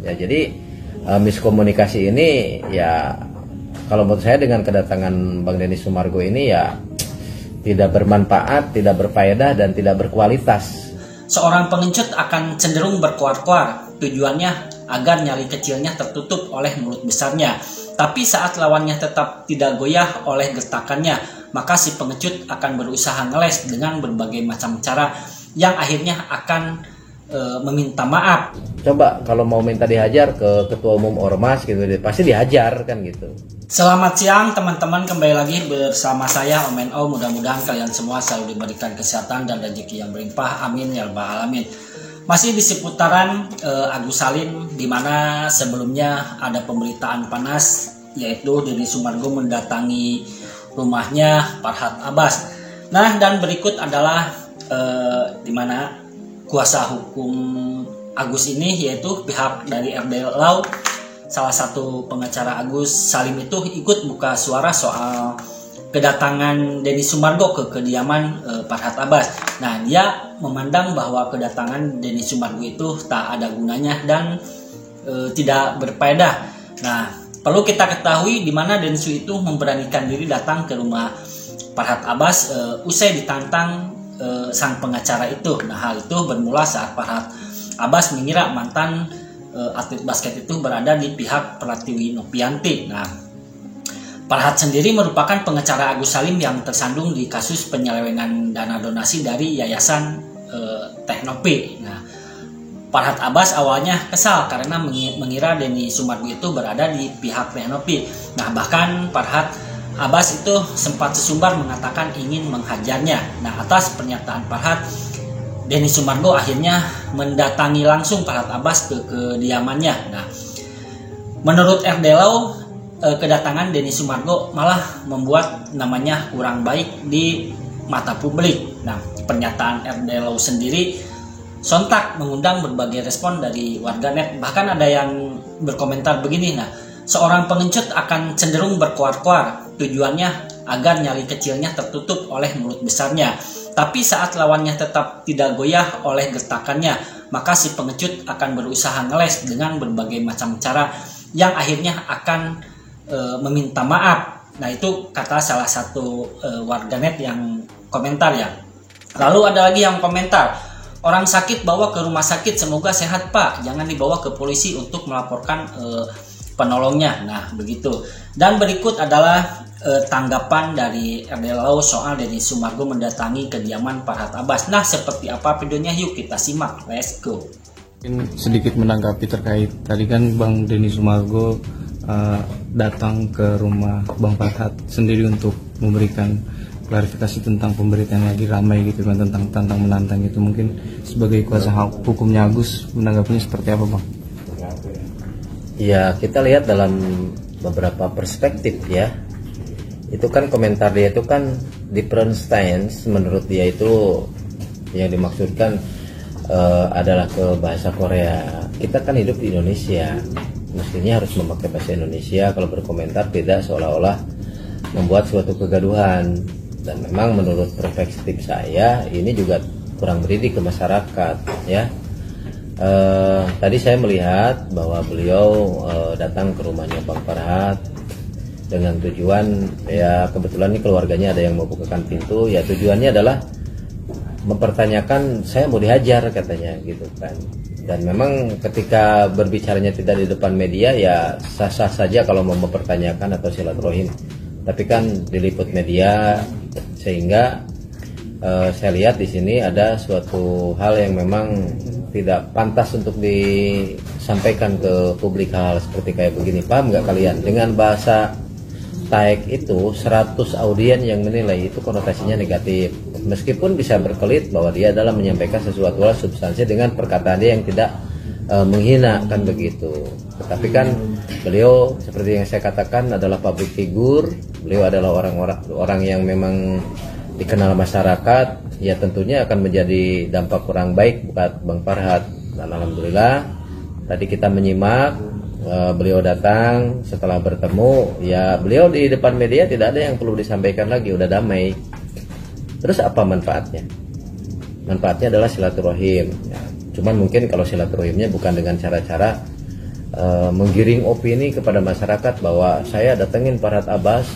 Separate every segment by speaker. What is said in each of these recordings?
Speaker 1: Ya jadi miskomunikasi ini ya kalau menurut saya dengan kedatangan Bang Denny Sumargo ini ya tidak bermanfaat, tidak berfaedah dan tidak berkualitas.
Speaker 2: Seorang pengecut akan cenderung berkuar-kuar, tujuannya agar nyali kecilnya tertutup oleh mulut besarnya. Tapi saat lawannya tetap tidak goyah oleh gertakannya, maka si pengecut akan berusaha ngeles dengan berbagai macam cara yang akhirnya akan meminta maaf.
Speaker 1: Coba kalau mau minta dihajar ke ketua umum ormas gitu, pasti dihajar kan gitu.
Speaker 2: Selamat siang teman-teman, kembali lagi bersama saya Om NO. Mudah-mudahan kalian semua selalu diberikan kesehatan dan rezeki yang berlimpah, amin ya rabbal alamin. Masih di seputaran Agus Salim, di mana sebelumnya ada pemberitaan panas, yaitu Denny Sumargo mendatangi rumahnya Farhad Abbas. Nah, dan berikut adalah di mana kuasa hukum Agus ini, yaitu pihak dari RD Law, salah satu pengacara Agus Salim itu ikut buka suara soal kedatangan Denny Sumargo ke kediaman Farhad Abbas. Nah, dia memandang bahwa kedatangan Denny Sumargo itu tak ada gunanya dan tidak berfaedah. Nah, perlu kita ketahui di mana Denny itu memberanikan diri datang ke rumah Farhad Abbas usai ditantang sang pengacara itu. Nah, hal itu bermula saat Farhad Abbas mengira mantan atlet basket itu berada di pihak Pratiwi Novianti. Nah, Farhad sendiri merupakan pengacara Agus Salim yang tersandung di kasus penyelewengan dana donasi dari Yayasan Teknopi. Nah, Farhad Abbas awalnya kesal karena mengira Denny Sumargo itu berada di pihak Teknopi. Nah, bahkan Farhad Abbas itu sempat sesumbar mengatakan ingin menghajarnya. Nah, atas pernyataan Farhad, Denny Sumargo akhirnya mendatangi langsung Farhad Abbas ke kediamannya. Nah, menurut RD Law, kedatangan Denny Sumargo malah membuat namanya kurang baik di mata publik. Nah, pernyataan RD Law sendiri sontak mengundang berbagai respon dari warganet. Bahkan ada yang berkomentar begini, nah, seorang pengecut akan cenderung berkuar-kuar, tujuannya agar nyali kecilnya tertutup oleh mulut besarnya. Tapi saat lawannya tetap tidak goyah oleh gertakannya, maka si pengecut akan berusaha ngeles dengan berbagai macam cara yang akhirnya akan meminta maaf. Nah, itu kata salah satu warganet yang komentar ya. Lalu ada lagi yang komentar, orang sakit bawa ke rumah sakit, semoga sehat Pak, jangan dibawa ke polisi untuk melaporkan penolongnya. Nah, begitu. Dan berikut adalah tanggapan dari RD Law soal Denny Sumargo mendatangi kediaman Farhad Abbas. Nah, seperti apa videonya? Yuk kita simak. Let's go.
Speaker 3: Sedikit menanggapi terkait tadi kan Bang Denny Sumargo datang ke rumah Bang Farhad sendiri untuk memberikan klarifikasi tentang pemberitaan yang lagi ramai gitu kan, tentang tantang menantang itu. Mungkin sebagai kuasa hukumnya Agus menanggapinya seperti apa Bang?
Speaker 1: Ya, kita lihat dalam beberapa perspektif ya. Itu kan komentar dia itu kan different stance, menurut dia itu yang dimaksudkan adalah ke bahasa Korea. Kita kan hidup di Indonesia, mestinya harus memakai bahasa Indonesia. Kalau berkomentar tidak seolah-olah membuat suatu kegaduhan. Dan memang menurut perspektif saya ini juga kurang mendidik ke masyarakat ya. Tadi saya melihat bahwa beliau datang ke rumahnya Bang Farhad dengan tujuan, ya kebetulan ini keluarganya ada yang mau bukakan pintu, ya tujuannya adalah mempertanyakan saya mau dihajar katanya gitu kan. Dan memang ketika berbicaranya tidak di depan media ya sah-sah saja kalau mau mempertanyakan atau silaturahim, tapi kan diliput media sehingga saya lihat di sini ada suatu hal yang memang tidak pantas untuk disampaikan ke publik, hal seperti kayak begini. Paham nggak kalian? Dengan bahasa taek itu 100 audien yang menilai itu konotasinya negatif, meskipun bisa berkelit bahwa dia adalah menyampaikan sesuatu hal substansi dengan perkataan dia yang tidak menghina kan begitu. Tetapi kan beliau seperti yang saya katakan adalah public figure, beliau adalah orang yang memang dikenal masyarakat, ya tentunya akan menjadi dampak kurang baik buat Bang Farhad. Dan alhamdulillah tadi kita menyimak beliau datang, setelah bertemu ya beliau di depan media tidak ada yang perlu disampaikan lagi, udah damai. Terus apa manfaatnya? Manfaatnya adalah silaturahim ya. Cuman mungkin kalau silaturahimnya bukan dengan cara-cara menggiring opini kepada masyarakat bahwa saya datengin Farhad Abbas,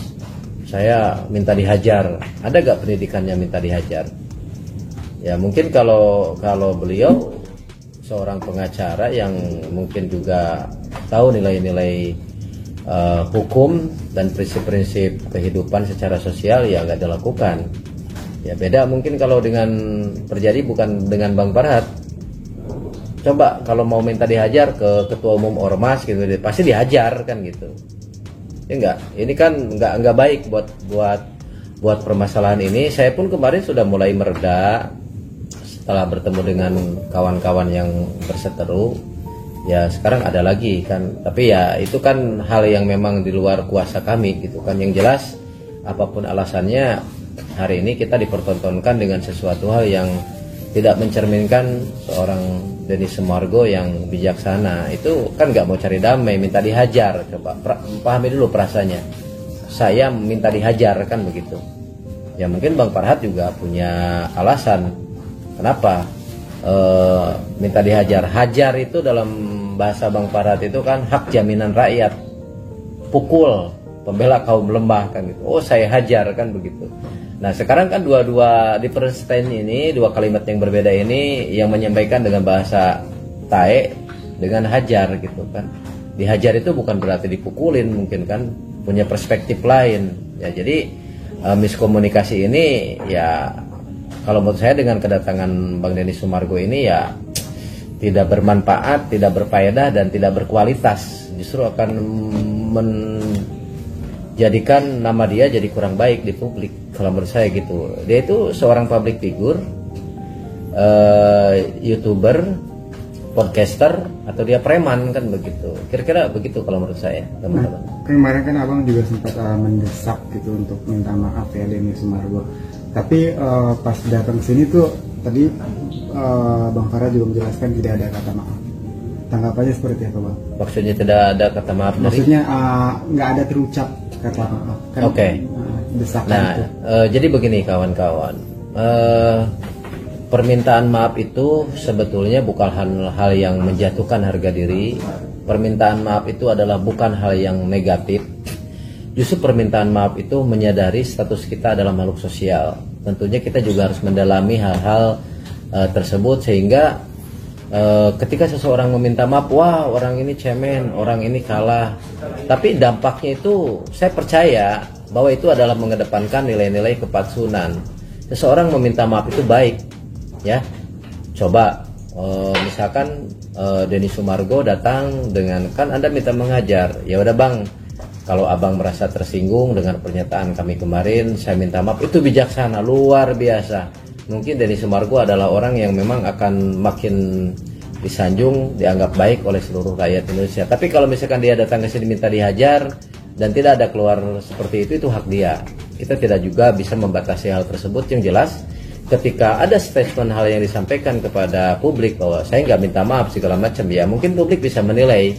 Speaker 1: saya minta dihajar. Ada gak pendidikannya minta dihajar? Ya mungkin kalau beliau seorang pengacara yang mungkin juga tahu nilai-nilai hukum dan prinsip-prinsip kehidupan secara sosial, ya nggak dilakukan. Ya beda mungkin kalau dengan terjadi bukan dengan Bang Farhad. Coba kalau mau minta dihajar ke ketua umum ormas gitu, pasti dihajar kan gitu. Ya enggak, ini kan enggak baik buat permasalahan ini. Saya pun kemarin sudah mulai mereda setelah bertemu dengan kawan-kawan yang berseteru. Ya sekarang ada lagi kan, tapi ya itu kan hal yang memang di luar kuasa kami gitu kan. Yang jelas apapun alasannya, hari ini kita dipertontonkan dengan sesuatu hal yang tidak mencerminkan seorang Denny Sumargo yang bijaksana. Itu kan nggak mau cari damai, minta dihajar. Coba pahami dulu perasaannya. Saya minta dihajar kan begitu. Ya mungkin Bang Farhad juga punya alasan kenapa minta dihajar. Hajar itu dalam bahasa Bang Farhad itu kan hak jaminan rakyat. Pukul, pembela kaum lemah kan gitu. Oh saya hajar kan begitu. Nah sekarang kan dua-dua di Bernstein ini, dua kalimat yang berbeda ini yang menyampaikan dengan bahasa tae dengan hajar gitu kan. Dihajar itu bukan berarti dipukulin, mungkin kan punya perspektif lain. Ya jadi miskomunikasi ini ya kalau menurut saya dengan kedatangan Bang Denny Sumargo ini ya tidak bermanfaat, tidak berfaedah dan tidak berkualitas. Justru akan jadikan nama dia jadi kurang baik di publik, kalau menurut saya gitu. Dia itu seorang public figure, YouTuber, podcaster, atau dia preman kan begitu. Kira-kira begitu kalau menurut saya, teman-teman.
Speaker 4: Nah, kemarin kan abang juga sempat mendesak gitu untuk minta maaf ya Denny Sumargo. Tapi pas datang sini tuh tadi Bang Farhad juga menjelaskan tidak ada kata maaf. Tanggapannya seperti apa Bang?
Speaker 1: Maksudnya tidak ada kata maaf dari?
Speaker 4: Maksudnya nggak ada terucap kata maaf kan.
Speaker 1: Oke.
Speaker 4: Desakan
Speaker 1: Nah
Speaker 4: itu.
Speaker 1: jadi begini kawan-kawan, permintaan maaf itu sebetulnya bukan hal yang menjatuhkan harga diri. Permintaan maaf itu adalah bukan hal yang negatif. Justru permintaan maaf itu menyadari status kita adalah makhluk sosial. Tentunya kita juga harus mendalami hal-hal tersebut sehingga ketika seseorang meminta maaf, wah orang ini cemen, orang ini kalah. Tapi dampaknya itu saya percaya bahwa itu adalah mengedepankan nilai-nilai kepatuhan. Seseorang meminta maaf itu baik, ya. Coba misalkan Denny Sumargo datang dengan kan Anda minta mengajar, ya udah Bang. Kalau abang merasa tersinggung dengan pernyataan kami kemarin, saya minta maaf. Itu bijaksana, luar biasa. Mungkin Denny Sumargo adalah orang yang memang akan makin disanjung, dianggap baik oleh seluruh rakyat Indonesia. Tapi kalau misalkan dia datang ke sini minta dihajar dan tidak ada keluar seperti itu hak dia. Kita tidak juga bisa membatasi hal tersebut. Yang jelas, ketika ada statement hal yang disampaikan kepada publik bahwa saya nggak minta maaf segala macam, ya mungkin publik bisa menilai.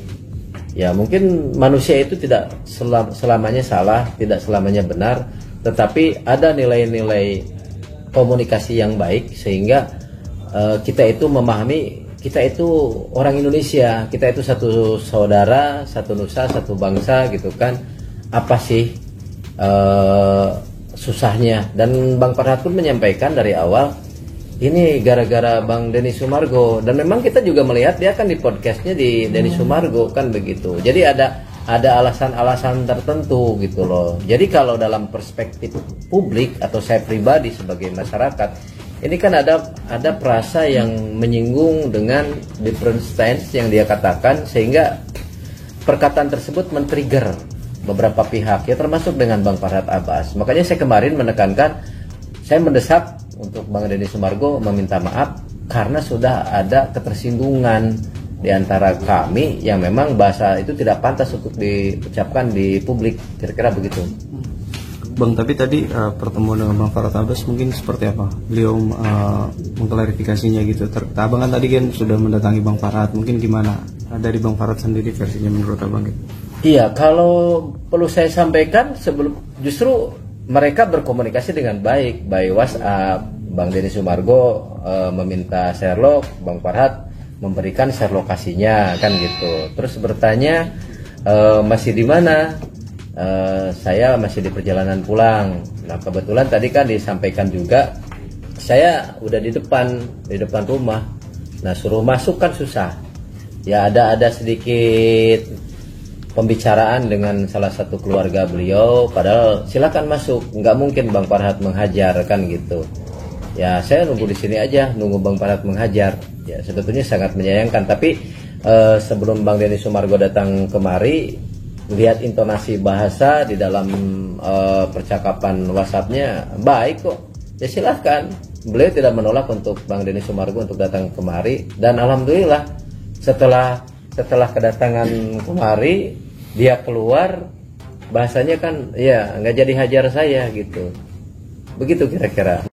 Speaker 1: Ya mungkin manusia itu tidak selamanya salah, tidak selamanya benar, tetapi ada nilai-nilai komunikasi yang baik sehingga kita itu memahami kita itu orang Indonesia, kita itu satu saudara, satu nusa, satu bangsa gitu kan. Apa sih susahnya? Dan Bang Farhad pun menyampaikan dari awal ini gara-gara Bang Denny Sumargo, dan memang kita juga melihat dia kan di podcastnya di Denny Sumargo kan begitu. Jadi ada alasan-alasan tertentu gitu loh. Jadi kalau dalam perspektif publik atau saya pribadi sebagai masyarakat, ini kan ada perasa yang menyinggung dengan different stance yang dia katakan sehingga perkataan tersebut men-trigger beberapa pihak ya termasuk dengan Bang Farhad Abbas. Makanya saya kemarin menekankan, saya mendesak untuk Bang Denny Sumargo meminta maaf karena sudah ada ketersinggungan di antara kami yang memang bahasa itu tidak pantas untuk diucapkan di publik. Kira-kira begitu.
Speaker 3: Bang, tapi tadi pertemuan dengan Bang Farhad Abbas mungkin seperti apa? Beliau mengklarifikasinya gitu. Abang kan tadi kan sudah mendatangi Bang Farhad, mungkin gimana dari Bang Farhad sendiri versinya menurut Abang gitu?
Speaker 1: Iya, kalau perlu saya sampaikan sebelum justru mereka berkomunikasi dengan baik by WhatsApp. Bang Denny Sumargo meminta Sherlock, Bang Farhad memberikan share lokasinya kan gitu. Terus bertanya masih di mana? Saya masih di perjalanan pulang. Nah kebetulan tadi kan disampaikan juga saya udah di depan rumah. Nah suruh masuk kan susah. Ya ada sedikit pembicaraan dengan salah satu keluarga beliau, padahal silakan masuk, nggak mungkin Bang Farhat menghajar kan gitu. Ya saya nunggu di sini aja, nunggu Bang Farhat menghajar. Ya sebetulnya sangat menyayangkan, tapi sebelum Bang Denny Sumargo datang kemari, lihat intonasi bahasa di dalam percakapan WhatsApp-nya baik kok. Ya silahkan, beliau tidak menolak untuk Bang Denny Sumargo untuk datang kemari, dan alhamdulillah setelah kedatangan kemari dia keluar, bahasanya kan ya nggak jadi hajar saya gitu, begitu kira-kira.